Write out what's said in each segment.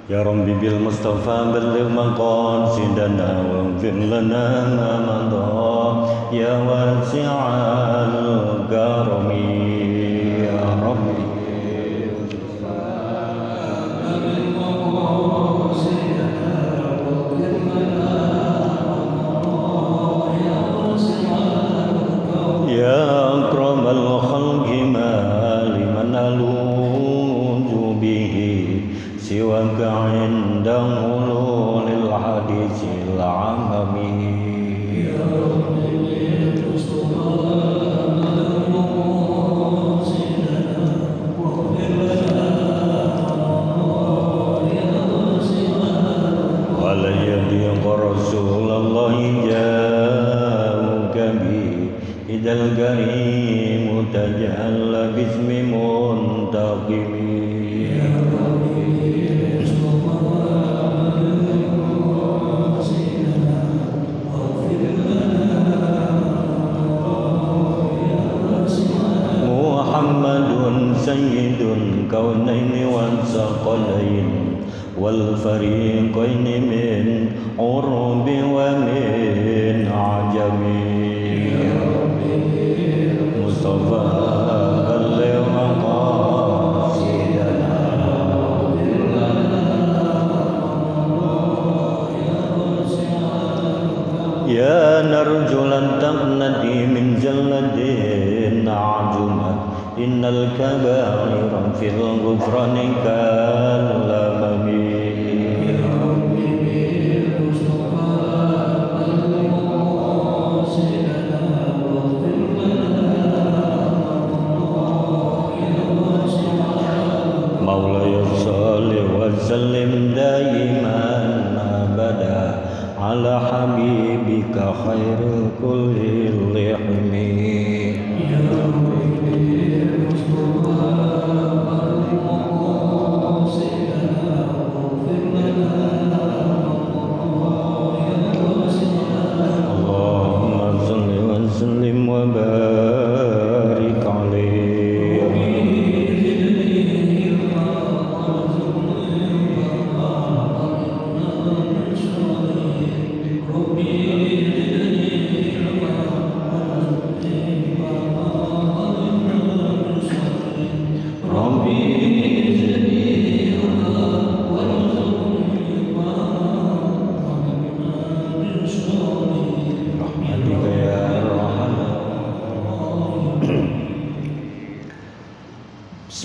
يا رب بالمصطفى بلغ مقاصدنا واغفر لنا ما مضى يا واسع الكرم يا رب يا أكرم الخلق ما لمن ألوذ به سواك عند حلول الحديث العممي يا رب بالمصطفى بلغ مقاصدنا واغفر لنا يا واسع ولا يضيق رسول الله جاءك به إذا الكريم تجلى باسم منتقم يا سيد الكونين والثقلين والفريقين من عرب ومن عجم مصطفى بلغ مقاصدنا يا نرجو لن تقنتي من زلة عجمت إن الكبائر في الغفران كالأمم مولاي صل وسلم دائما أبدا على حبيبك خير كل اللحم وبارك عليه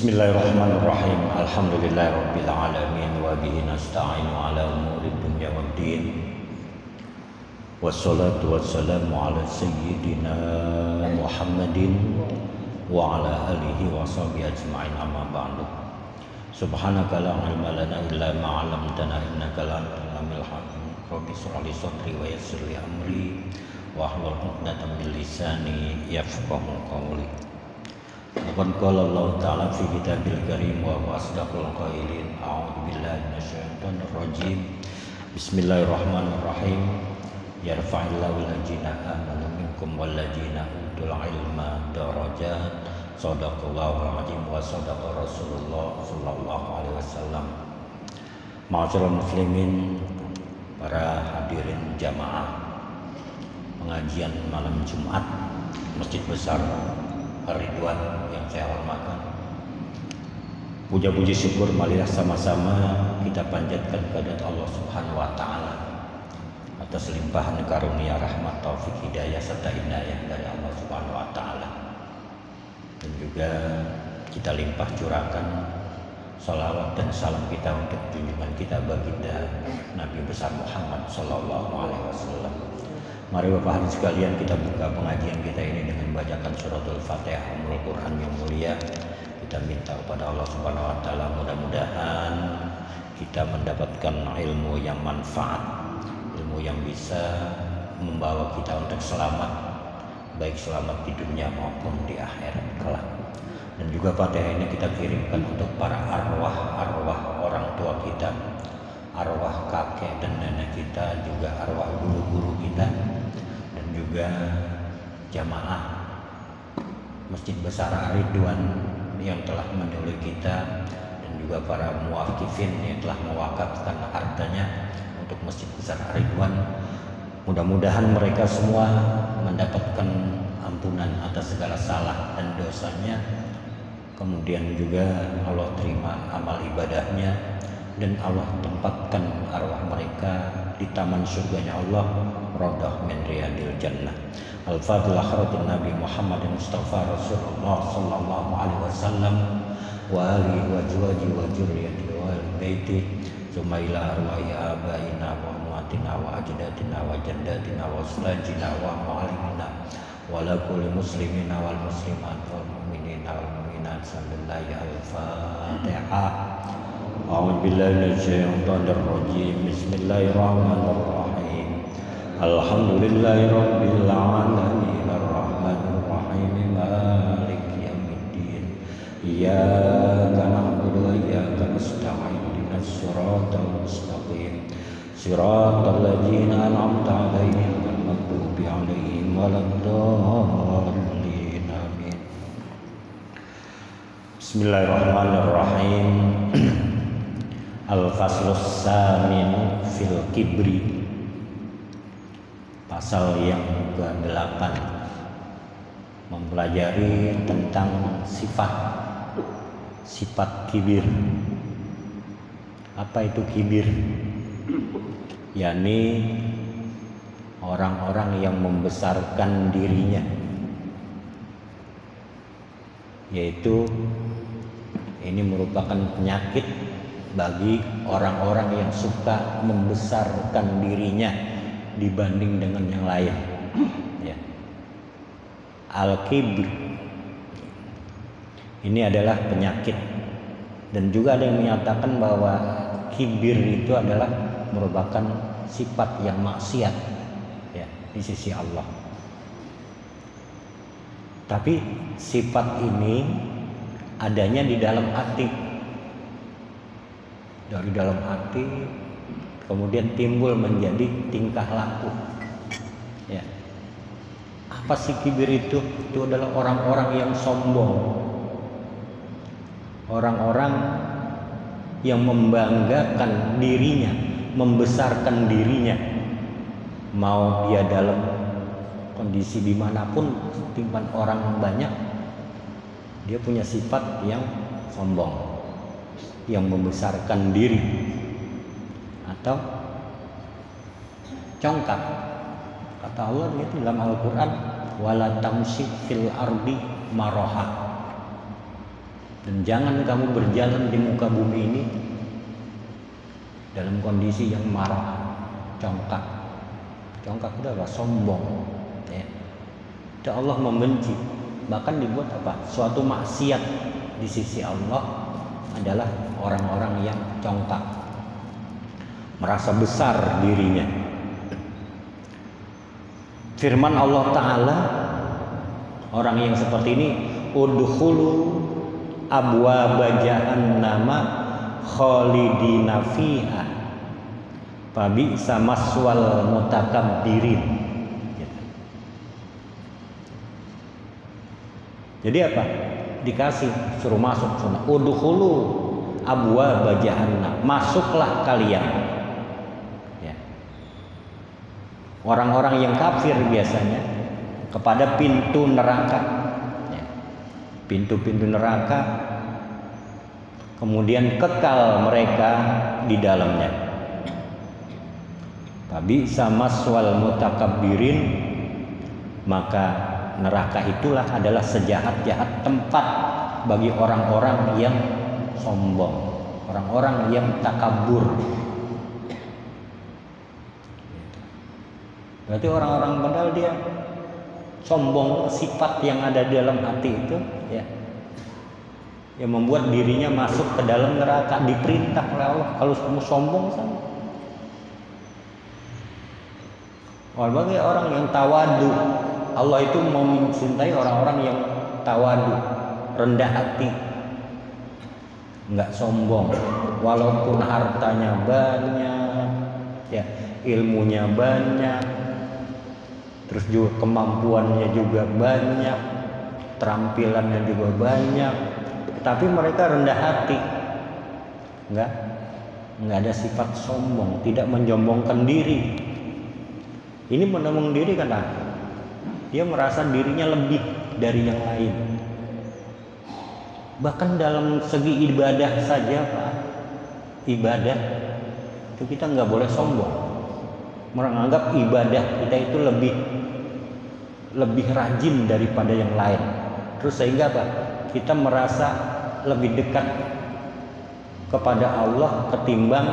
Bismillahirrahmanirrahim. Alhamdulillahirabbil alamin wa bihi nasta'inu ala umurid dunya waddin. Wassalatu wassalamu ala sayyidina Muhammadin wa ala alihi wa sahbihi ajma'in amma ba'du. Subhanaka la ilma lana illa ma 'allamtana innaka antal alimul hakim. Rabbi shrah li sadri wa yassir li amri wa hlul 'uqdatam min lisani yafqahu qawli. Qad qala Allah Ta'ala fi kitabil karim wa huwa asdaqul qailin. A'udzu billahi minasyaitonir rajim. Bismillahirrahmanirrahim. Yarfa'illahu alladziina aamanu minkum walladziina utul ilma darajat. Shadaqallahul 'azim wa shadaqa Rasulullah sallallahu alaihi wasallam. Ma'asyiral muslimin, para hadirin jamaah pengajian malam Jumat Masjid Besar Ar-Ridwan yang saya hormatkan. Puja-puji syukur marilah sama-sama kita panjatkan kepada Allah Subhanahu wa taala atas limpahan karunia rahmat taufik hidayah serta inayah dari Allah Subhanahu wa taala. Dan juga kita limpah curahkan salawat dan salam kita untuk junjungan kita baginda Nabi besar Muhammad sallallahu alaihi wasallam. Mari Bapak Hadirin sekalian, kita buka pengajian kita ini dengan membacakan suratul Fatihah, Ummul Quran yang mulia. Kita minta kepada Allah Subhanahu wa taala mudah-mudahan kita mendapatkan ilmu yang manfaat, ilmu yang bisa membawa kita untuk selamat, baik selamat di dunia maupun di akhirat kelak. Dan juga Fatihah ini kita kirimkan untuk para arwah orang tua kita, arwah kakek dan nenek kita, juga arwah guru-guru kita, dan juga jamaah Masjid Besar Ar-Ridwan yang telah mendahului kita, dan juga juga para muwakifin yang telah mewakafkan hartanya untuk Masjid Besar Ridwan. Mudah-mudahan mereka semua mendapatkan ampunan atas segala salah dan dosanya. Kemudian juga Allah terima amal ibadahnya dan Allah tempatkan arwah mereka di taman surganya Allah, Raudhah min riyadil jannah. Al-Fadhil khairin Nabi Muhammad Mustafa Rasulullah sallallahu alaihi wasallam wa alihi wa azwajihi wa dzurriyyatihi wa ahli baiti tsumma ila arwahi abaina wa ummatina wa ajdatina wa jaddatina wa ustajina wa mu'allimina wa la kulli muslimina wal muslimat wal mu'minina wal mu'minat sallallahu al-Fatihah. A'udzu billahi minasyaitonir rajim. Bismillahirrahmanirrahim. Alhamdulillahi rabbil alamin arrahmanir rahim maliki yaumiddin. Iyyaka na'budu wa iyyaka nasta'in ihdinas siratal mustaqim siratal ladzina an'amta 'alaihim ghairil maghdubi 'alaihim waladdallin. Amin. Bismillahirrahmanirrahim. Al-Faslus Samin fil Kibri. Pasal yang ke-8 mempelajari tentang sifat kibir. Apa itu kibir? yakni orang-orang yang membesarkan dirinya, yaitu ini merupakan penyakit bagi orang-orang yang suka membesarkan dirinya dibanding dengan yang lain. Ya. Al-kibr ini adalah penyakit, dan juga ada yang menyatakan bahwa kibir itu adalah merupakan sifat yang maksiat ya di sisi Allah. Tapi sifat ini adanya di dalam hati. Dari dalam hati kemudian timbul menjadi tingkah laku. Ya. Apa sih kibir itu? Itu adalah orang-orang yang sombong. Orang-orang yang membanggakan dirinya, membesarkan dirinya, mau dia dalam kondisi dimanapun, timpan orang banyak, dia punya sifat yang sombong, yang membesarkan diri, atau congkak. Kata Allah itu dalam Al-Quran, wala tamshi fil ardi maraha, dan jangan kamu berjalan di muka bumi ini dalam kondisi yang marah, congkak. Congkak itu adalah sombong. Ya. Dan Allah membenci. Bahkan dibuat apa? Suatu maksiat di sisi Allah adalah orang-orang yang congkak, merasa besar dirinya. Firman Allah Ta'ala, orang yang seperti ini, udkhulu abwaaba jahannama khalidina fiha fabi'sa maswal mutakabbirin. Jadi apa? Dikasih, suruh masuk sana. Udkhulu abwaaba jahannam, masuklah kalian. Ya. Orang-orang yang kafir biasanya kepada pintu neraka. Pintu-pintu neraka, kemudian kekal mereka di dalamnya. Fabi'sa maswal mutakabbirin, maka neraka itulah adalah sejahat-jahat tempat bagi orang-orang yang sombong, orang-orang yang takabur. Berarti orang-orang padahal dia sombong, sifat yang ada di dalam hati itu ya, yang membuat dirinya masuk ke dalam neraka, diperintah oleh Allah. Kalau kamu sombong sama. Bagi orang yang tawadu, Allah itu mau mencintai orang-orang yang tawadu, rendah hati, nggak sombong, walaupun hartanya banyak, ya, ilmunya banyak, terus juga kemampuannya juga banyak, terampilannya juga banyak, tapi mereka rendah hati. nggak ada sifat sombong, tidak menyombongkan diri. Ini menyombong diri karena dia merasa dirinya lebih dari yang lain. Bahkan dalam segi ibadah saja, Pak, ibadah itu kita nggak boleh sombong, menganggap ibadah kita itu lebih rajin daripada yang lain. Terus sehingga apa? Kita merasa lebih dekat kepada Allah ketimbang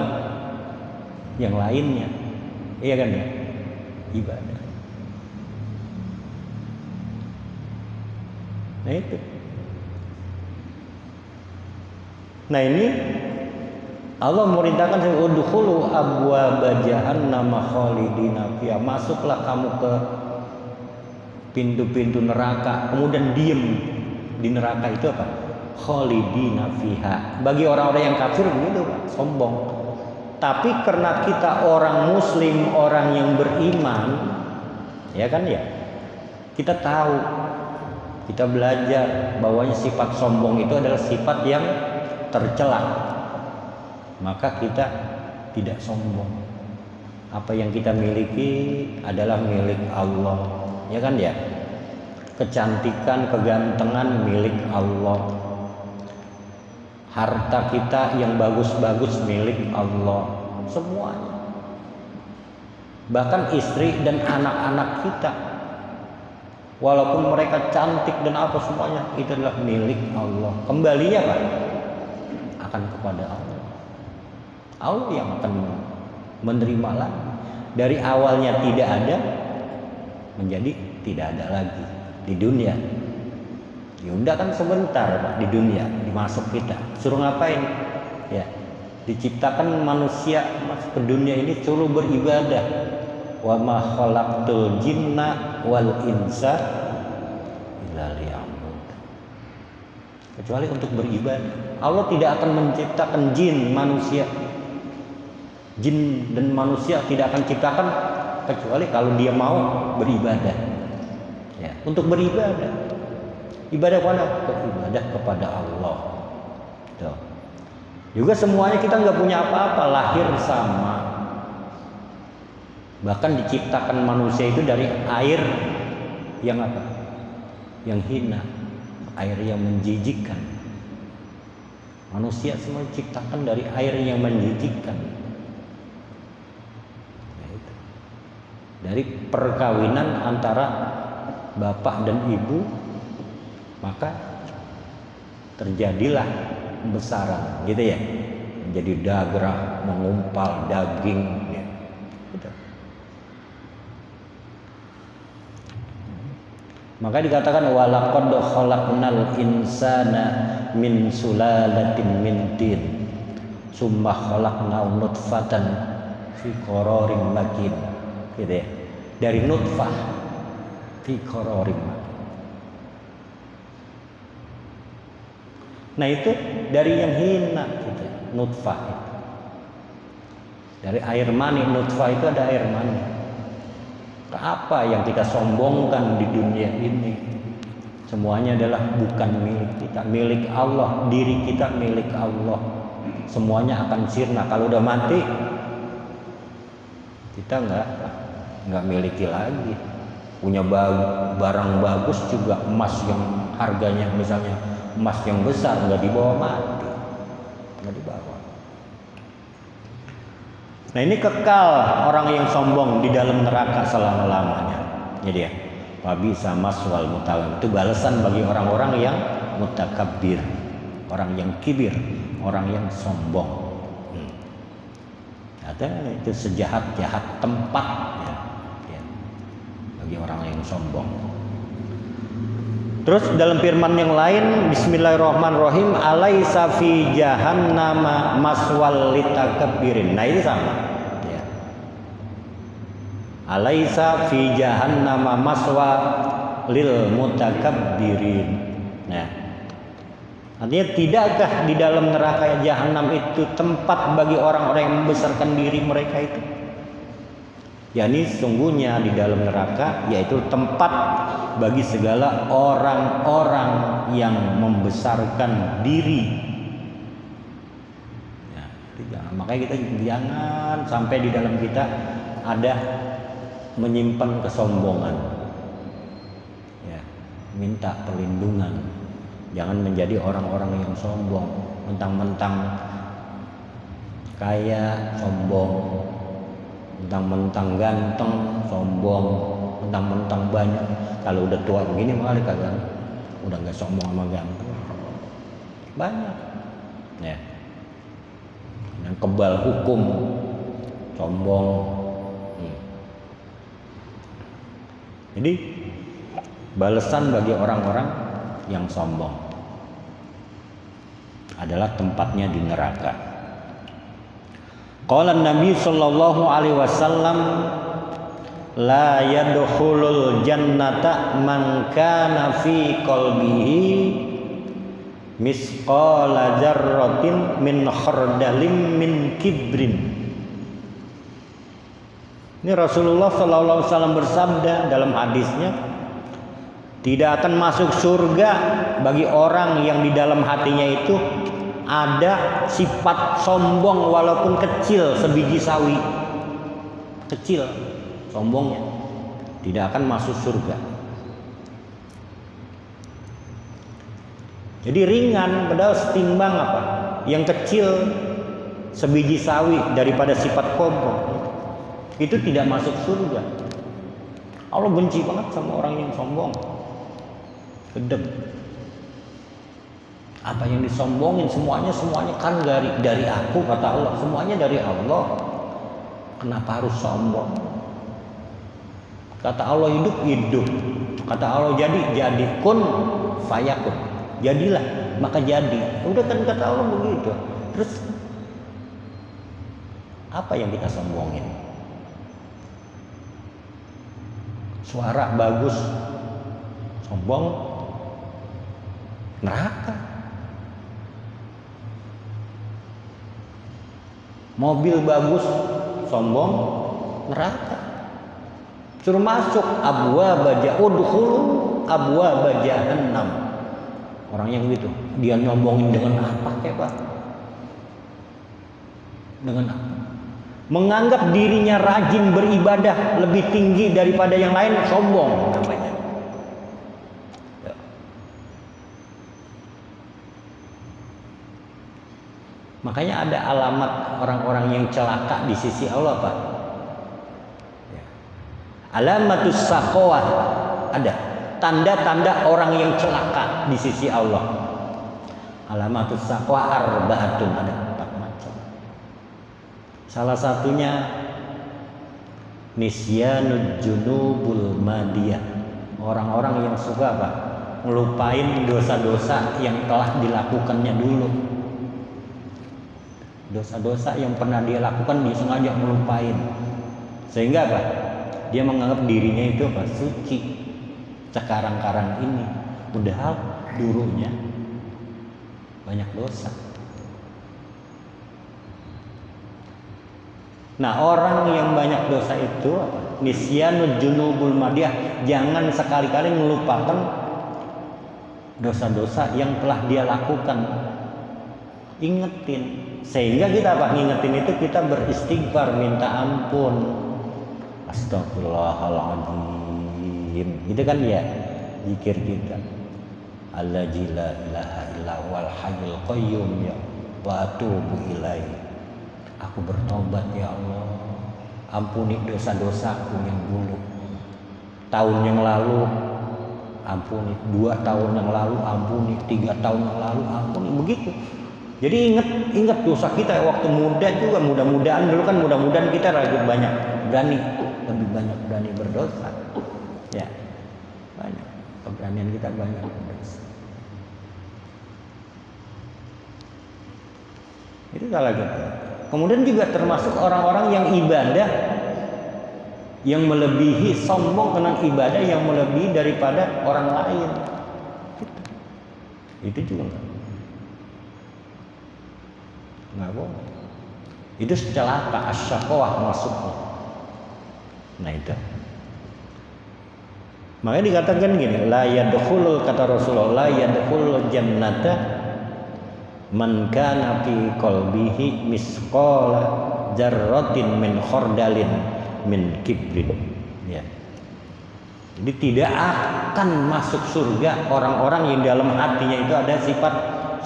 yang lainnya. Iya kan ya? Ibadah. Nah itu. Nah ini Allah memerintahkan udkhulu abwaaba jahannam khalidina fiha. Masuklah kamu ke pintu-pintu neraka, kemudian diem di neraka itu apa? Khalidina fiha. Bagi orang-orang yang kafir begitu, Pak, sombong. Tapi karena kita orang muslim, orang yang beriman, ya kan ya, kita tahu, kita belajar bahwanya sifat sombong itu adalah sifat yang tercela. Maka kita tidak sombong. Apa yang kita miliki adalah milik Allah, ya kan ya? Kecantikan, kegantengan milik Allah. Harta kita yang bagus-bagus milik Allah, semuanya. Bahkan istri dan anak-anak kita, walaupun mereka cantik dan apa semuanya, itu adalah milik Allah. Kembalinya Pak akan kepada Allah. Allah yang akan menerima lagi. Dari awalnya tidak ada menjadi tidak ada lagi di dunia. Yunda kan sebentar Pak di dunia, dimasuk kita. Suruh ngapain? Ya, diciptakan manusia masuk ke dunia ini suruh beribadah. Wa ma khalaqtul jinna wal insa illa liya'budun. Kecuali untuk beribadah. Allah tidak akan menciptakan jin manusia. Jin dan manusia tidak akan ciptakan kecuali kalau dia mau beribadah. Ya, untuk beribadah. Ibadah mana? Ibadah kepada Allah. Tuh. Juga semuanya kita nggak punya apa-apa, lahir sama. Bahkan diciptakan manusia itu dari air yang apa? Yang hina, air yang menjijikkan. Manusia semua diciptakan dari air yang menjijikkan. Dari perkawinan antara bapak dan ibu, maka terjadilah pembesaran, gitu ya, menjadi dagrah, mengumpal daging, ya. Gitu. Maka dikatakan walaqad khalaqnal insana min sulalatin min tin, summa khalaqnahu nutfatan fi qararin makin, gitu ya. Dari nutfah fi qararin makin. Nah itu dari yang hina gitu, nutfah itu. Dari air mani, nutfah itu ada air mani. Apa yang kita sombongkan di dunia ini? Semuanya adalah bukan milik kita, milik Allah. Diri kita milik Allah. Semuanya akan sirna. Kalau udah mati, kita nggak miliki lagi. Punya barang bagus juga, emas yang harganya misalnya emas yang besar nggak dibawa mati, nggak dibawa. Nah ini kekal orang yang sombong di dalam neraka selama-lamanya. Jadi ya, wabi sama maswal mutalam, itu balasan bagi orang-orang yang mutakabbir, orang yang kibir, orang yang sombong. Ada itu sejahat-jahat tempat ya, bagi orang yang sombong. Terus dalam firman yang lain, Bismillahirrahmanirrahim, alaisa fi jahannama maswal litakabbirin. Nah ini sama ya. Alaisa fi jahannama maswa lil mutakabbirin. Nah, artinya tidakkah di dalam neraka jahanam itu tempat bagi orang-orang yang membesarkan diri mereka itu? yakni sungguhnya di dalam neraka yaitu tempat bagi segala orang-orang yang membesarkan diri. Ya. Makanya kita jangan sampai di dalam kita ada menyimpan kesombongan. Ya, minta perlindungan. Jangan menjadi orang-orang yang sombong, mentang-mentang kaya sombong, mentang-mentang ganteng sombong, mentang-mentang banyak. Kalau udah tua begini malah kagak, udah nggak sombong sama ganteng. Banyak. Ya. Yang kebal hukum, sombong. Jadi balasan bagi orang-orang yang sombong adalah tempatnya di neraka. Qala Nabi sallallahu alaihi wasallam, la yadkhulul jannata man kana fi qalbihi misqala dzarratin min khardalin min kibrin. Ini Rasulullah sallallahu alaihi wasallam bersabda dalam hadisnya, tidak akan masuk surga bagi orang yang di dalam hatinya itu ada sifat sombong walaupun kecil sebiji sawi. Kecil sombongnya, tidak akan masuk surga. Jadi ringan, padahal setimbang apa? Yang kecil sebiji sawi daripada sifat sombong. Itu tidak masuk surga. Allah benci banget sama orang yang sombong. Gedeg. Apa yang disombongin semuanya kan dari aku, kata Allah. Semuanya dari Allah. Kenapa harus sombong? Kata Allah hidup. Kata Allah jadi kun fayakun. Jadilah, maka jadi. Udah kan kata Allah begitu. Terus apa yang kita sombongin? Suara bagus, sombong, neraka. Mobil bagus, sombong, neraka. Suruh masuk abwaaba jahannam. Orang yang gitu, dia nyombongin dengan apa Pak? Dengan apa? Menganggap dirinya rajin beribadah lebih tinggi daripada yang lain, sombong namanya. Ya. Makanya ada alamat orang-orang yang celaka di sisi Allah, Pak. Ya. Alamatus saqawah, ada tanda-tanda orang yang celaka di sisi Allah. Alamatus saqawah arba'atun, ada. Salah satunya nisyanud junubul madiyah. Orang-orang yang suka apa? Ngelupain dosa-dosa yang telah dilakukannya dulu. Dosa-dosa yang pernah dia lakukan dia sengaja ngelupain. Sehingga apa? Dia menganggap dirinya itu apa? Suci. Sekarang-karang ini. Padahal dulunya banyak dosa. Nah, orang yang banyak dosa itu nisyanud junubul madiyah, jangan sekali-kali melupakan dosa-dosa yang telah dia lakukan. Ingetin. Sehingga kita apa? Ngingetin itu kita beristighfar, minta ampun. Astagfirullahaladzim. Itu kan ya zikir kita. Allazi la ilaha illa huwal hayyul qayyum ya wa atubu ilaihi. Aku bertobat ya Allah, ampuni dosa-dosaku yang dulu. Tahun yang lalu ampuni, 2 tahun yang lalu ampuni, 3 tahun yang lalu ampuni, begitu. Jadi ingat dosa kita waktu muda juga. Mudah-mudahan dulu kan, mudah-mudahan kita lebih banyak berani berdosa. Ya, banyak keberanian kita banyak berdosa. Itu salah gitu. Kemudian juga termasuk orang-orang yang ibadah yang melebihi, sombong dengan ibadah yang melebihi daripada orang lain. Itu juga nggak boleh. Itu celaka, asyaqawah masuknya. Nah itu. Makanya dikatakan gini, la yadkhulul, kata Rasulullah, la yadkhulul jannata Man kana fi qalbihi misqala dzarratin min khardalin min kibrin. Ya. Jadi tidak akan masuk surga orang-orang yang dalam hatinya itu ada sifat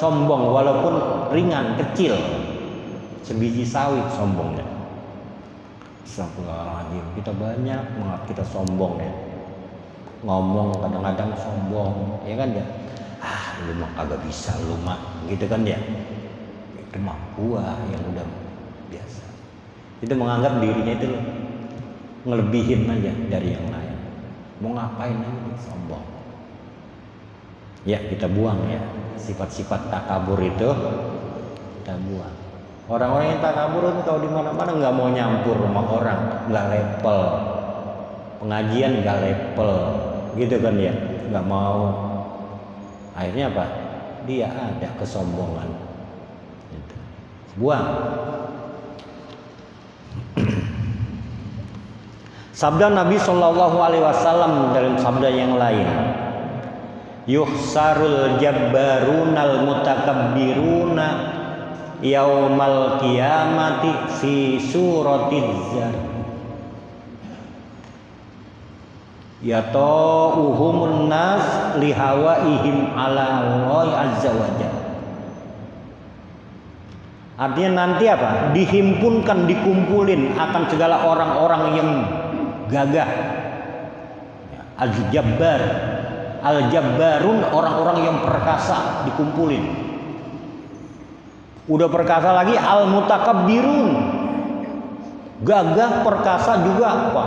sombong, walaupun ringan, kecil, sebiji sawi sombongnya. Astagfirullahaladzim, kita banyak banget kita sombong ya. Ngomong kadang-kadang sombong, ya kan ya. Lu mah kagak bisa, lu mah gitu kan ya. Itu mah gua yang udah biasa. Itu menganggap dirinya itu ngelebihin aja dari yang lain. Mau ngapain aja sombong. Ya kita buang ya sifat-sifat takabur itu, kita buang. Orang-orang yang takabur itu kalau di mana-mana nggak mau nyampur sama orang, nggak level. Pengajian nggak level, gitu kan ya, nggak mau. Akhirnya apa? Dia ada kesombongan. Gitu. Buang. Sabda Nabi Shallallahu Alaihi Wasallam dalam sabda yang lain, yuhsarul jabbarunal mutakabbiruna yaumal qiyamati fi suratiz zar yata'uhumun nas lihawaihim ala Allah azza wa jalla. Artinya nanti apa? Dihimpunkan, dikumpulin akan segala orang-orang yang gagah. Al-Jabbar, Al-Jabbarun, orang-orang yang perkasa dikumpulin. Udah perkasa lagi, Al-Mutakabbirun, gagah perkasa juga apa?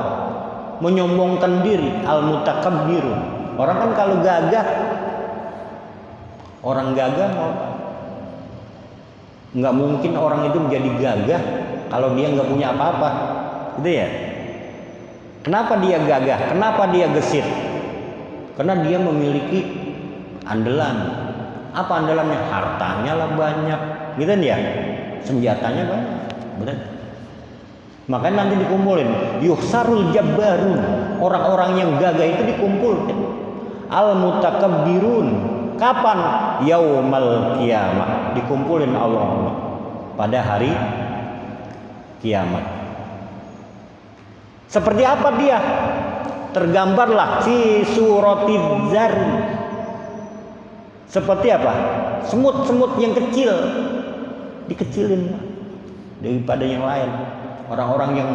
Menyombongkan diri, Al-Mutakabbirun. Orang kan kalau gagah, orang gagah nggak mungkin orang itu menjadi gagah kalau dia nggak punya apa-apa, gitu ya. Kenapa dia gagah? Kenapa dia gesit? Karena dia memiliki andalan. Apa andalannya? Hartanya lah banyak, gitu ya. Senjatanya banyak, benar. Makanya nanti dikumpulin yuhsarul jabbarun, orang-orang yang gagah itu dikumpulkan. Al-mutakabbirun, kapan? Yaumal qiyamah, dikumpulin Allah pada hari kiamat. Seperti apa dia? Tergambarlah fi suratiz zar. Seperti apa? Semut-semut yang kecil, dikecilin daripada yang lain. Orang-orang yang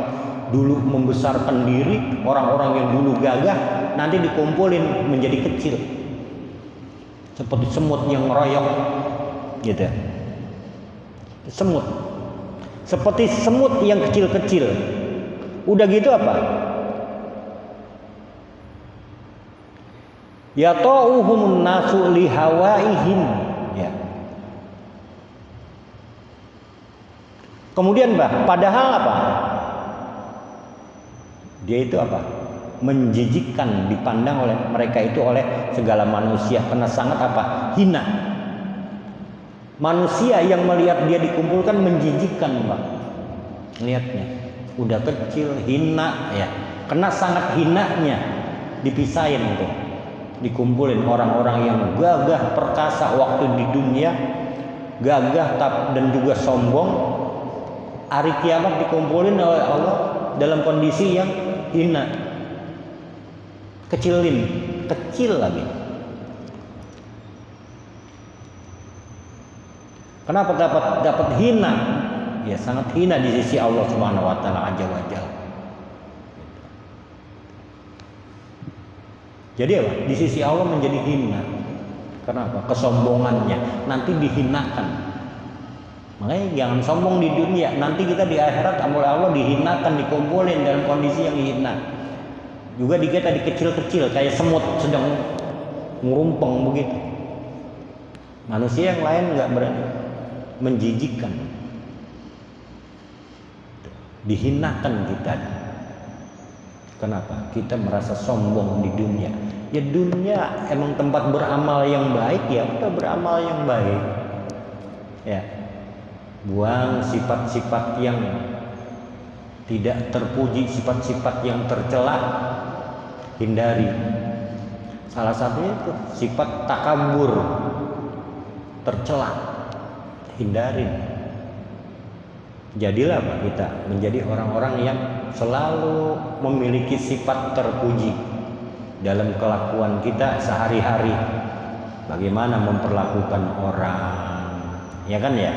dulu membesarkan diri, orang-orang yang dulu gagah, nanti dikumpulin menjadi kecil. Seperti semut yang ngeroyok, gitu. Semut. Seperti semut yang kecil-kecil. Udah gitu apa? Yata'uhumun nasu lihawaihim, ya. Kemudian padahal apa? Dia itu apa? Menjijikkan, dipandang oleh mereka itu oleh segala manusia karena sangat apa? Hina. Manusia yang melihat dia dikumpulkan menjijikkan, Pak. Lihatnya. Udah kecil, hina ya. Karena sangat hinanya dipisahin itu. Dikumpulin orang-orang yang gagah perkasa waktu di dunia, gagah dan juga sombong. Hari kiamat dikumpulin oleh Allah dalam kondisi yang hina. Kecilin, kecil lagi. Kenapa dapat hina? Ya sangat hina di sisi Allah Subhanahu wa taala azza wa jalla. Jadi apa? Di sisi Allah menjadi hina. Kenapa? Kesombongannya nanti dihinakan. Makanya jangan sombong di dunia, nanti kita di akhirat oleh Allah dihinakan, dikumpulin dalam kondisi yang hina. Juga kita dikecil-kecil kayak semut sedang ngurumpeng begitu. Manusia yang lain nggak berani, menjijikkan, dihinakan kita. Kenapa? Kita merasa sombong di dunia. Ya dunia emang tempat beramal yang baik, ya udah beramal yang baik. Ya, buang sifat-sifat yang tidak terpuji, sifat-sifat yang tercela, hindari. Salah satunya itu sifat takabur, tercela. hindarin. Jadilah Pak kita menjadi orang-orang yang selalu memiliki sifat terpuji dalam kelakuan kita sehari-hari. Bagaimana memperlakukan orang, ya kan ya?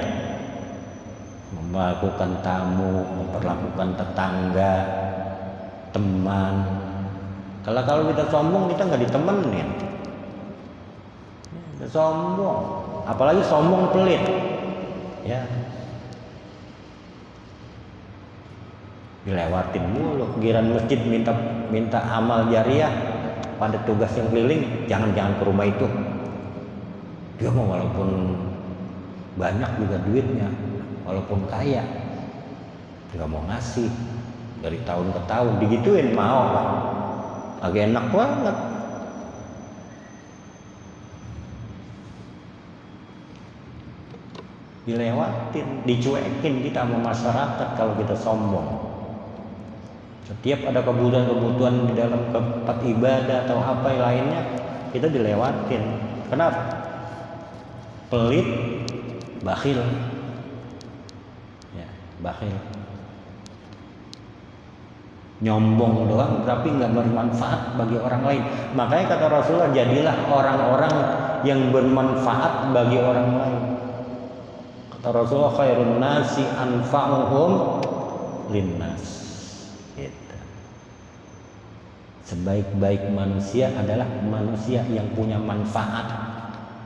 Memperlakukan tamu, memperlakukan tetangga, teman. Kalau kita sombong, kita nggak ditemenin. Kita sombong, apalagi sombong pelit, ya. Dilewatin mulu. Giran masjid minta amal jariah pada tugas yang keliling, jangan ke rumah itu. Dia mau walaupun banyak juga duitnya, walaupun kaya, nggak mau ngasih. Dari tahun ke tahun digituin mau Pak. Agak enak banget. Dilewatin, dicuekin kita sama masyarakat kalau kita sombong. Setiap ada kebutuhan di dalam tempat ibadah atau apa yang lainnya, kita dilewatin. Kenapa? Pelit, bakhil. Ya, bakhil. Nyombong doang tapi nggak bermanfaat bagi orang lain. Makanya kata Rasulullah, jadilah orang-orang yang bermanfaat bagi orang lain. Kata Rasulullah, khairun nasi anfa'uhum linnas. Gitu. Sebaik-baik manusia adalah manusia yang punya manfaat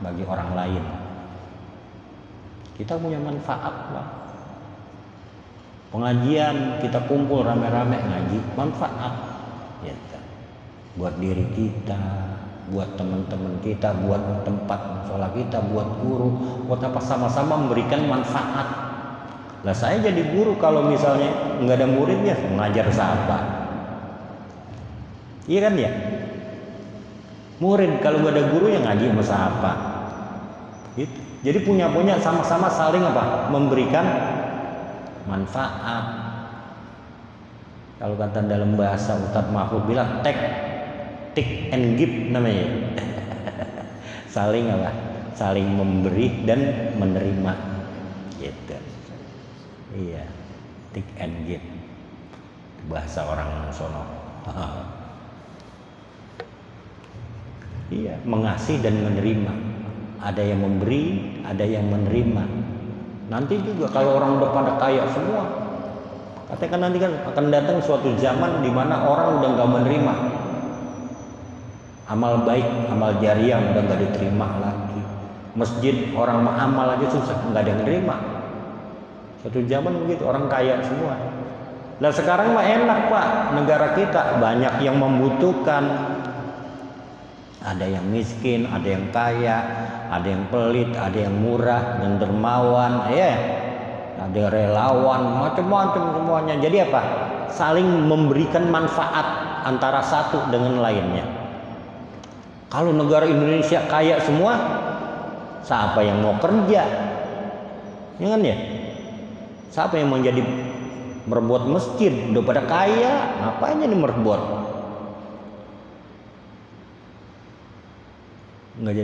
bagi orang lain. Kita punya manfaat Pak. Pengajian kita kumpul rame-rame ngaji, manfaat gitu. Buat diri kita, buat teman-teman kita, buat tempat sholat kita, buat guru, buat apa, sama-sama memberikan manfaat. Lah saya jadi guru kalau misalnya nggak ada muridnya, mengajar siapa? Iya kan ya? Murid kalau nggak ada guru yang ngaji sama siapa? Gitu. Jadi punya sama-sama saling apa? Memberikan manfaat. Kalau kata dalam bahasa Ustadz Mahfud bilang take and give namanya. Saling apa? Saling memberi dan menerima. Gitu. Iya, take and give. Bahasa orang sono. Iya, mengasih dan menerima. Ada yang memberi, ada yang menerima. Nanti juga kalau orang udah pada kaya semua, katanya kan nanti kan akan datang suatu zaman di mana orang udah nggak menerima amal baik, amal jariah udah nggak diterima lagi. Masjid orang amal aja susah, nggak ada yang menerima. Suatu zaman begitu, orang kaya semua. Nah sekarang mah enak Pak, negara kita banyak yang membutuhkan. Ada yang miskin, ada yang kaya, ada yang pelit, ada yang murah dan dermawan, ya. Ada yang relawan, macam-macam semuanya. Jadi apa? Saling memberikan manfaat antara satu dengan lainnya. Kalau negara Indonesia kaya semua, siapa yang mau kerja? Ya kan ya? Siapa yang mau jadi merbuat masjid? Udah pada kaya, ngapain jadi merbuat? nggak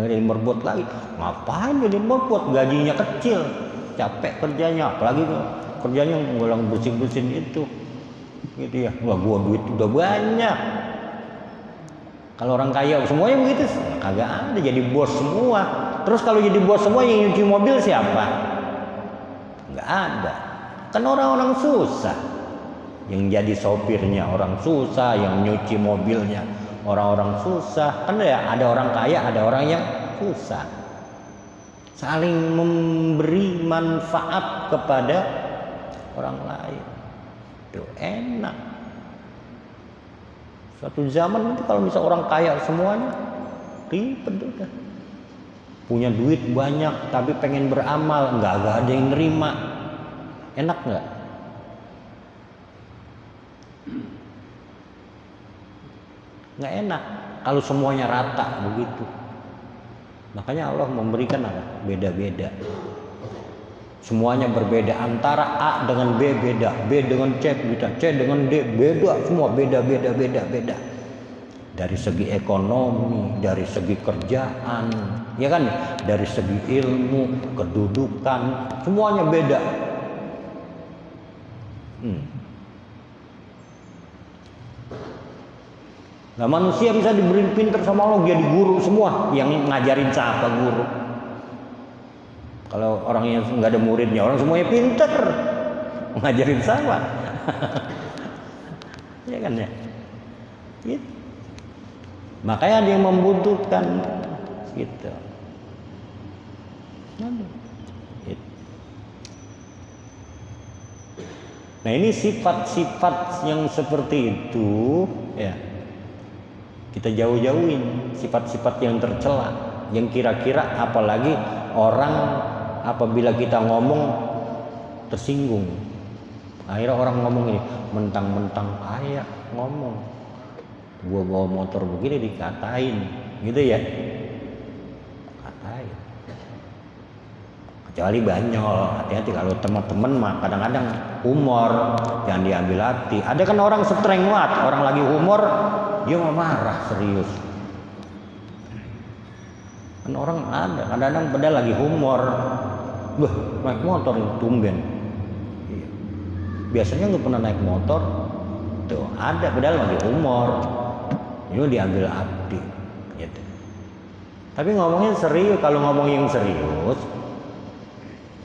jadi merbuat lagi. Ngapain jadi merbuat? Gajinya kecil, capek kerjanya, apalagi kerjanya ngulang bersin-bersin itu, gitu ya. Wah, gua duit udah banyak. Kalau orang kaya semuanya begitu, kagak ada, jadi bos semua. Terus kalau jadi bos semua yang nyuci mobil siapa? Nggak ada. Kan orang-orang susah. Yang jadi sopirnya orang susah, yang nyuci mobilnya orang-orang susah. Kan ya ada orang kaya, ada orang yang susah. Saling memberi manfaat kepada orang lain. Itu enak. Suatu zaman nanti kalau misalnya orang kaya semuanya, ribet udah. Punya duit banyak tapi pengen beramal, nggak ada yang nerima. Enak nggak? Nggak enak kalau semuanya rata begitu. Makanya Allah memberikan apa? Beda-beda. Semuanya berbeda, antara A dengan B beda, B dengan C beda, C dengan D beda, semua beda. Dari segi ekonomi, dari segi kerjaan, ya kan? Dari segi ilmu, kedudukan, semuanya beda. Nah, manusia bisa diberi pinter sama Allah jadi guru semua. Yang ngajarin siapa guru? Kalau orang yang nggak ada muridnya, orang semuanya pinter, ngajarin siapa? Ya kan ya? Gitu. Makanya ada yang membutuhkan gitu. Gitu. Nah, ini sifat-sifat yang seperti itu ya. Kita jauh-jauhin sifat-sifat yang tercela, yang kira-kira apalagi orang apabila kita ngomong tersinggung. Akhirnya orang ngomong ini, mentang-mentang kaya ngomong, gua bawa motor begini dikatain, gitu ya, katain. Kecuali banyol, hati-hati kalau teman-teman mah kadang-kadang humor, jangan diambil hati. Ada kan orang streng banget, orang lagi humor dia mah marah serius. Kan orang ada kadang-kadang padahal lagi humor, naik motor tumben. Biasanya nggak pernah naik motor, tuh ada padahal lagi humor, itu diambil hati. Gitu. Tapi ngomongnya serius, kalau ngomong yang serius,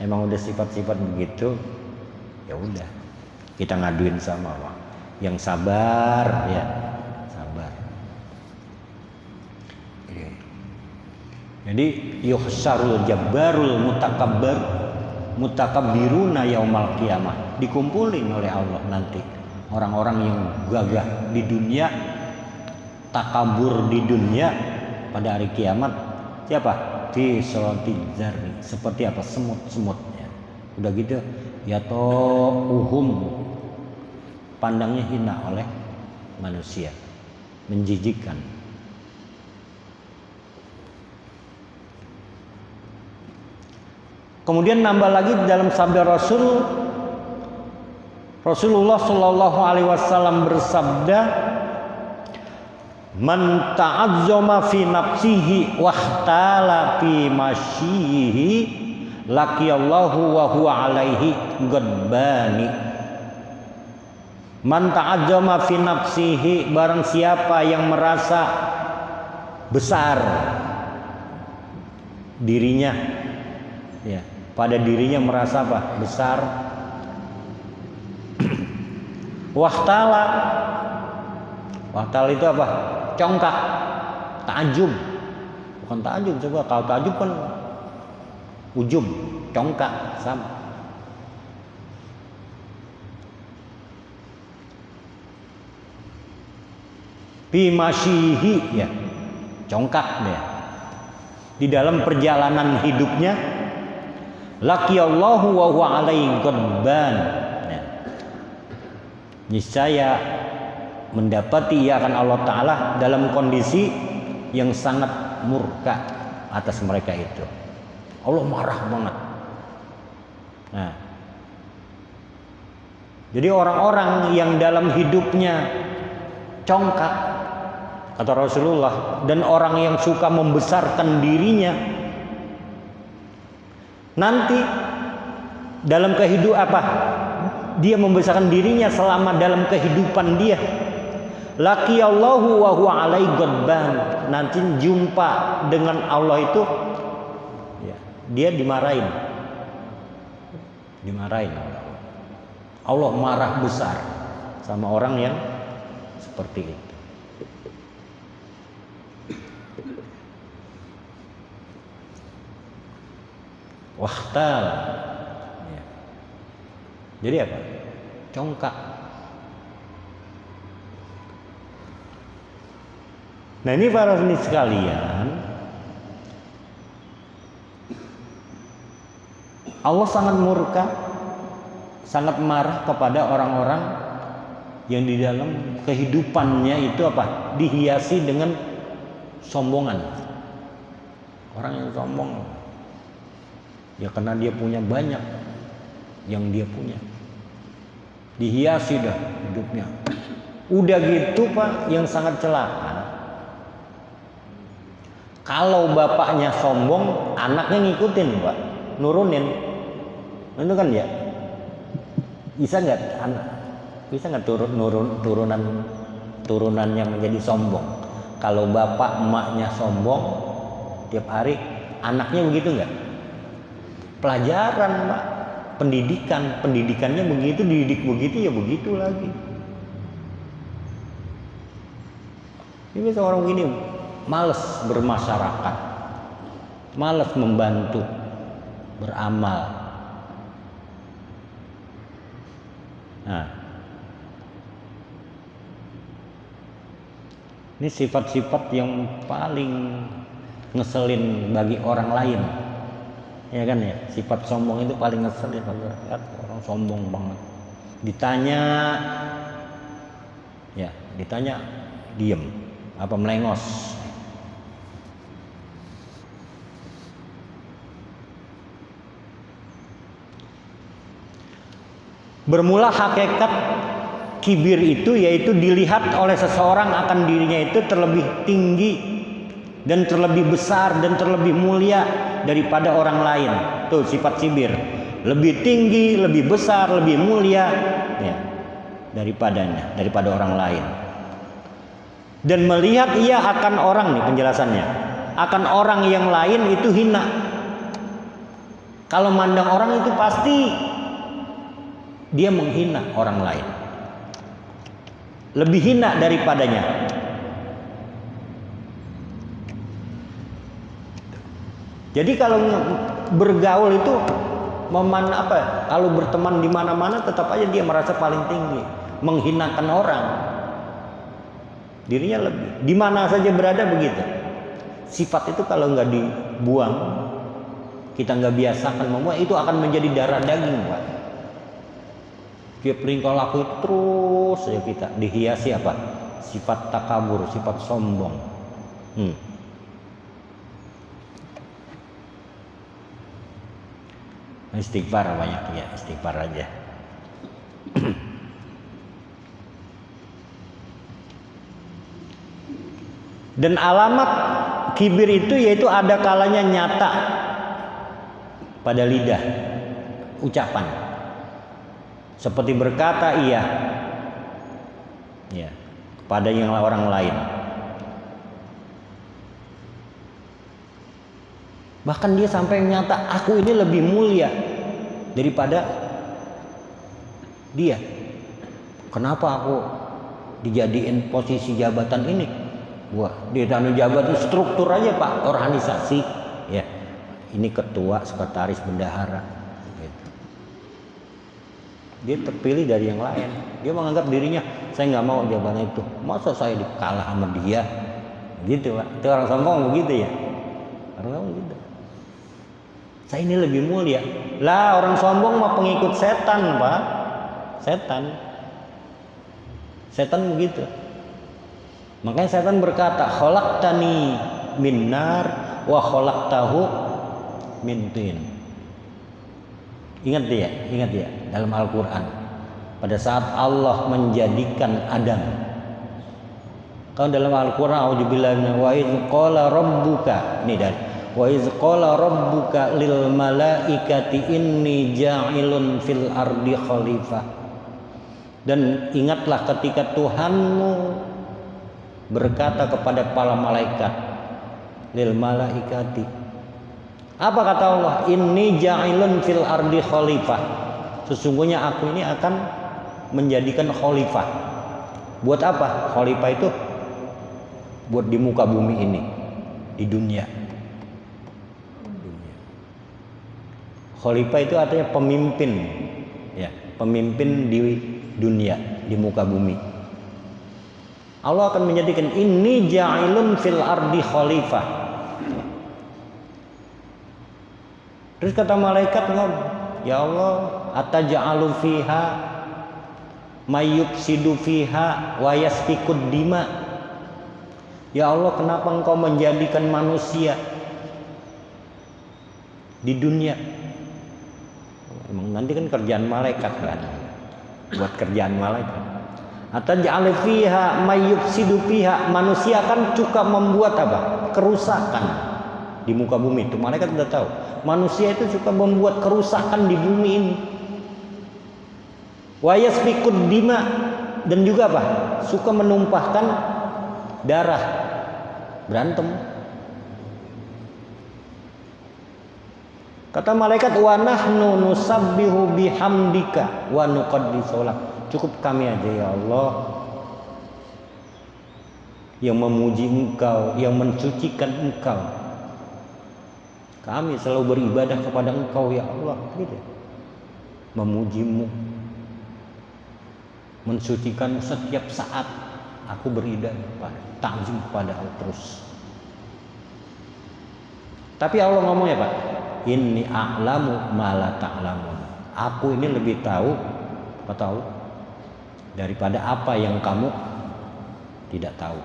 emang udah sifat-sifat begitu, ya udah kita ngaduin sama Allah. Yang sabar ya. Jadi yuhsarul jabbarul mutakabbiruna yaumal qiyamah, dikumpulin oleh Allah nanti orang-orang yang gagah di dunia, takabur di dunia pada hari kiamat. Siapa? Fi salatil zarri, seperti apa? Semut-semutnya. Udah gitu ya uhum, pandangnya hina oleh manusia, menjijikkan. Kemudian nambah lagi dalam sabda Rasulullah Shallallahu Alaihi Wasallam bersabda, "Man ta'azzama fi nafsihi wahtala fi masyihi, laqiyallahu wa huwa alaihi ghadbani." Man ta'azzama fi nafsihi, barang siapa yang merasa besar dirinya, ya, pada dirinya merasa apa? Besar. Wahtala itu apa? Congkak, ta'ajub. Bukan ta'ajub, coba kalau ta'ajub kan ujub, congkak sama. Bimasyihi ya, congkak deh. Di dalam perjalanan hidupnya, laqiyallahu wa huwa alaihi ghadban. Niscaya mendapati ia akan Allah Ta'ala dalam kondisi yang sangat murka atas mereka itu. Allah marah banget. Nah, jadi orang-orang yang dalam hidupnya congkak, kata Rasulullah, dan orang yang suka membesarkan dirinya, nanti dalam kehidupan apa? Dia membesarkan dirinya selama dalam kehidupan dia. Laqiyallahu wa huwa alaihi ghadban. Nanti jumpa dengan Allah itu ya, dia dimarahin. Allah marah besar sama orang yang seperti itu. Wahtal ya. Jadi apa? Congkak. Nah, ini para pendengar sekalian, Allah sangat murka, sangat marah kepada orang-orang yang di dalam kehidupannya itu apa? Dihiasi dengan sombongan. Orang yang sombong ya karena dia punya banyak yang dia punya, dihiasi dah hidupnya. Udah gitu Pak, yang sangat celaka, Kalau bapaknya sombong, anaknya ngikutin, Pak, nurunin. Itu kan ya. Bisa nggak turunannya menjadi sombong? Kalau bapak emaknya sombong tiap hari, anaknya begitu nggak? Pelajaran, Pak, pendidikannya begitu, dididik begitu ya begitu lagi. Ini seorang begini malas bermasyarakat, malas membantu, beramal. Nah, ini sifat-sifat yang paling ngeselin bagi orang lain, ya kan ya. Sifat sombong itu paling ngeselin. Orang sombong banget, ditanya diem apa melengos. Bermula hakikat kibir itu yaitu dilihat oleh seseorang akan dirinya itu terlebih tinggi dan terlebih besar dan terlebih mulia daripada orang lain. Tuh sifat kibir, lebih tinggi, lebih besar, lebih mulia ya, daripada orang lain. Dan melihat ia akan orang, nih penjelasannya, akan orang yang lain itu hina. Kalau mandang orang itu pasti dia menghina orang lain, lebih hina daripadanya. Jadi kalau bergaul itu kalau berteman di mana-mana tetap aja dia merasa paling tinggi, menghinakan orang. Dirinya lebih, di mana saja berada begitu. Sifat itu kalau nggak dibuang, kita nggak biasakan membuang, itu akan menjadi darah daging, Pak. Dia peringkau laku terus ya, kita dihiasi apa? Sifat takabur, sifat sombong. Istighfar banyak ya, istighfar aja. Dan alamat kibir itu yaitu ada kalanya nyata pada lidah, ucapan, seperti berkata iya ya kepada yang orang lain. Bahkan dia sampai menyata, aku ini lebih mulia daripada dia. Kenapa aku dijadiin posisi jabatan ini? Wah, di tanah jabatan struktur aja, Pak, organisasi ya. Ini ketua, sekretaris, bendahara gitu. Dia terpilih dari yang lain. Dia menganggap dirinya, saya nggak mau jabatan itu. Masa saya dikalah sama dia? Gitu, Pak. Itu orang sombong begitu ya. Orang sombong gitu. Saya ini lebih mulia. Lah, orang sombong mah pengikut setan, Pak. Setan begitu. Makanya setan berkata, khalaqtani min nar wa khalaqtahu min tin. Ingat ya dalam Al-Qur'an. Pada saat Allah menjadikan Adam. Kalau dalam Al-Qur'an auzubillahi wa idz qala rabbuka, ini dan wa idz qala rabbuka lil malaikati inni ja'ilun fil ardi khalifah. Dan ingatlah ketika Tuhanmu berkata kepada para malaikat, lil malaikati. Apa kata Allah? Inni ja'ilun fil ardi khalifah. Sesungguhnya aku ini akan menjadikan khalifah. Buat apa? Khalifah itu buat di muka bumi ini, di dunia. Khalifah itu artinya pemimpin, ya, pemimpin di dunia, di muka bumi. Allah akan menjadikan inni ja'ilun fil ardi khalifah. Terus kata malaikat ngomong, ya Allah, ataj'alu fiha mayyufsidu fiha wa yasfikud dima. Ya Allah, kenapa engkau menjadikan manusia di dunia? Emang nanti kan kerjaan malaikat kan, buat kerjaan malaikat. Ataj'alu fiha mayyufsidu fiha, manusia kan suka membuat apa? membuat kerusakan di muka bumi itu. Malaikat sudah tahu. Manusia itu suka membuat kerusakan di bumi ini. Wa yasfikud dima, dan juga apa? Suka menumpahkan darah. Berantem. Kata malaikat, wa nahnu nusabbihu bihamdika wa nuqaddisu lak. Cukup kami aja ya Allah yang memuji Engkau, yang mensucikan Engkau. Kami selalu beribadah kepada Engkau ya Allah, gitu. Memujimu, mensucikan setiap saat. Aku beribadah kepada, takzim kepada Allah terus. Tapi Allah ngomongnya Pak, inni a'lamu ma la ta'lamun. Aku ini lebih tahu, kata Allah, daripada apa yang kamu tidak tahu.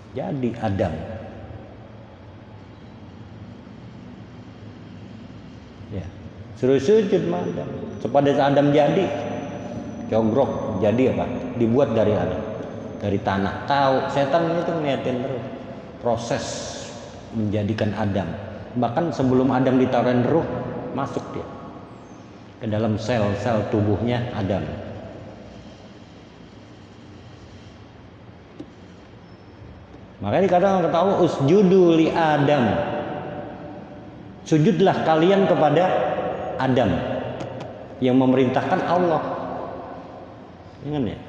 Jadi Adam, ya, suruh sujud Adam. Kepada Adam jadi jogrok, jadi apa? Dibuat dari Adam, dari tanah. Tahu setan itu ngeliatin terus proses menjadikan Adam. Bahkan sebelum Adam ditaruhin ruh, masuk dia ke dalam sel-sel tubuhnya Adam. Makanya dikatakan kata Allah, usjudu li Adam. Sujudlah kalian kepada Adam, yang memerintahkan Allah. Ingat ya.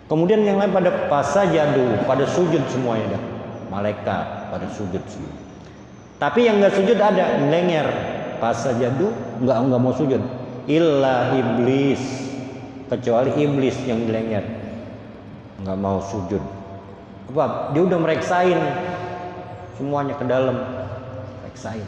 Kemudian yang lain pada pasajadu, pada sujud semuanya dah. Malaikat pada sujud semua. Tapi yang enggak sujud ada, melenger. Pasajadu enggak mau sujud. Illa iblis, kecuali iblis yang melenger. Enggak mau sujud. Apa? Dia udah mereksain semuanya ke dalam. Reksain.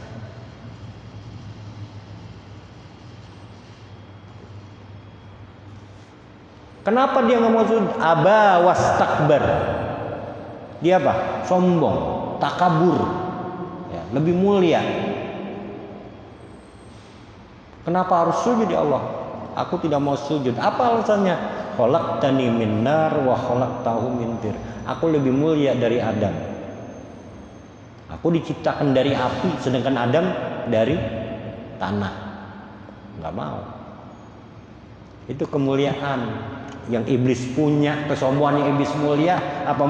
Kenapa dia nggak mau sujud? Aba wastakbar. Dia apa? Sombong, takabur, ya, lebih mulia. Kenapa harus sujud ya Allah? Aku tidak mau sujud. Apa alasannya? Khalaqtani min nar wa khalaqtahu min tir. Aku lebih mulia dari Adam. Aku diciptakan dari api, sedangkan Adam dari tanah. Nggak mau. Itu kemuliaan yang iblis punya, kesombongan yang iblis mulia, apa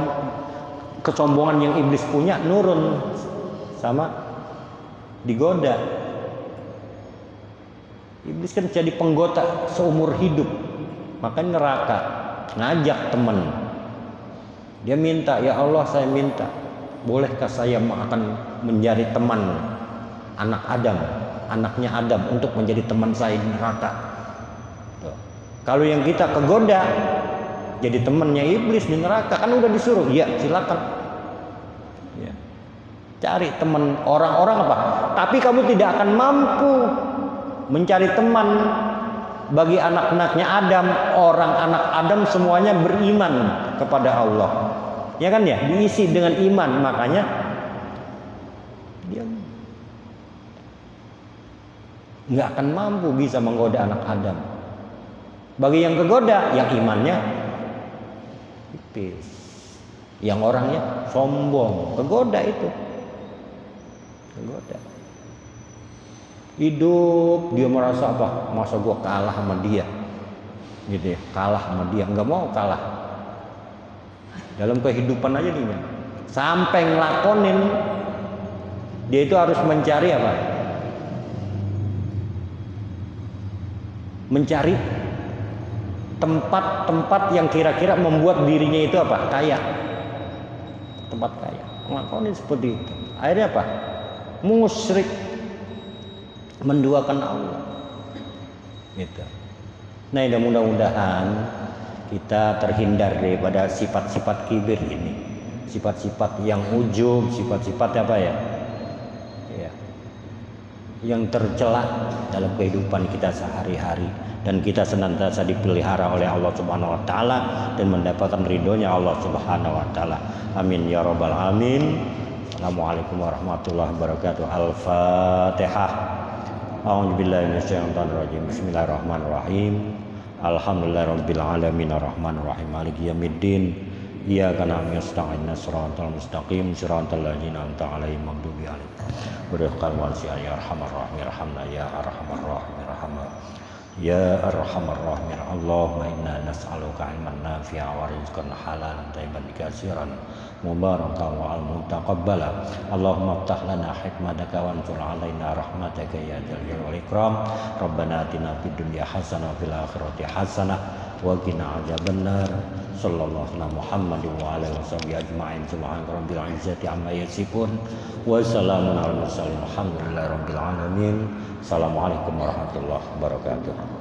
kesombongan yang iblis punya nurun sama digoda. Iblis kan jadi penggoda seumur hidup, makanya neraka. Ngajak teman, dia minta, ya Allah saya minta, bolehkah saya akan menjadi teman anak Adam, anaknya Adam, untuk menjadi teman saya di neraka. Kalau yang kita kegoda jadi temannya iblis di neraka, kan udah disuruh, ya silakan. Ya. Cari teman orang-orang apa? Tapi kamu tidak akan mampu mencari teman bagi anak-anaknya Adam. Orang anak Adam semuanya beriman kepada Allah. Ya kan ya, diisi dengan iman, makanya dia nggak akan mampu bisa menggoda anak Adam. Bagi yang kegoda, yang imannya tipis, yang orangnya sombong, kegoda itu, kegoda. Hidup dia merasa apa? Masa gua kalah sama dia, gitu ya, kalah sama dia, nggak mau kalah. Dalam kehidupan aja nih, sampai ngelakonin, dia itu harus mencari apa? Mencari tempat-tempat yang kira-kira membuat dirinya itu apa? Kaya. Tempat kaya. Ngelakonin seperti itu. Akhirnya apa? Musyrik, menduakan Allah. Gitu. Nah, mudah-mudahan kita terhindar daripada sifat-sifat kibir ini. Sifat-sifat yang ujub, sifat-sifat apa ya? Ya. Yang tercela dalam kehidupan kita sehari-hari. Dan kita senantiasa dipelihara oleh Allah Subhanahu wa taala dan mendapatkan ridhonya Allah Subhanahu wa taala. Amin ya rabbal alamin. Assalamualaikum warahmatullahi wabarakatuh. Al-Fatihah. A'udzubillahi minasyaitonir rajim. Bismillahirrahmanirrahim. Alhamdulillahirabbil alamin arrahmanirrahim maliki yaumiddin. iyyaka na'budu wa iyyaka nasta'in mustaqim siratal ladzina an'amta 'alaihim maghdubi 'alaihim waladdallin ya arhamar rahimin irhamna ya arhamar rahimin irhamna ya arhamar rahimin. Allahumma inna nas'aluka ilman nafi'a wa rizqan halalan thayyiban katsiran mubarakan wa al-mutaqabbala. Allahumma iftah lana hikmataka wa ansur 'alaina rahmataka ya dzal jalali wal ikram. Rabbana atina fid dunya hasanah wa fil akhirati hasanah wa qina adzabannar. Sallallahu alaihi Muhammad wa alihi washabihi ajma'in. Subhana rabbil izzati amma yasifun wa salamun alal mursalin. Alhamdulillahi rabbil alamin. Assalamualaikum warahmatullahi wabarakatuh.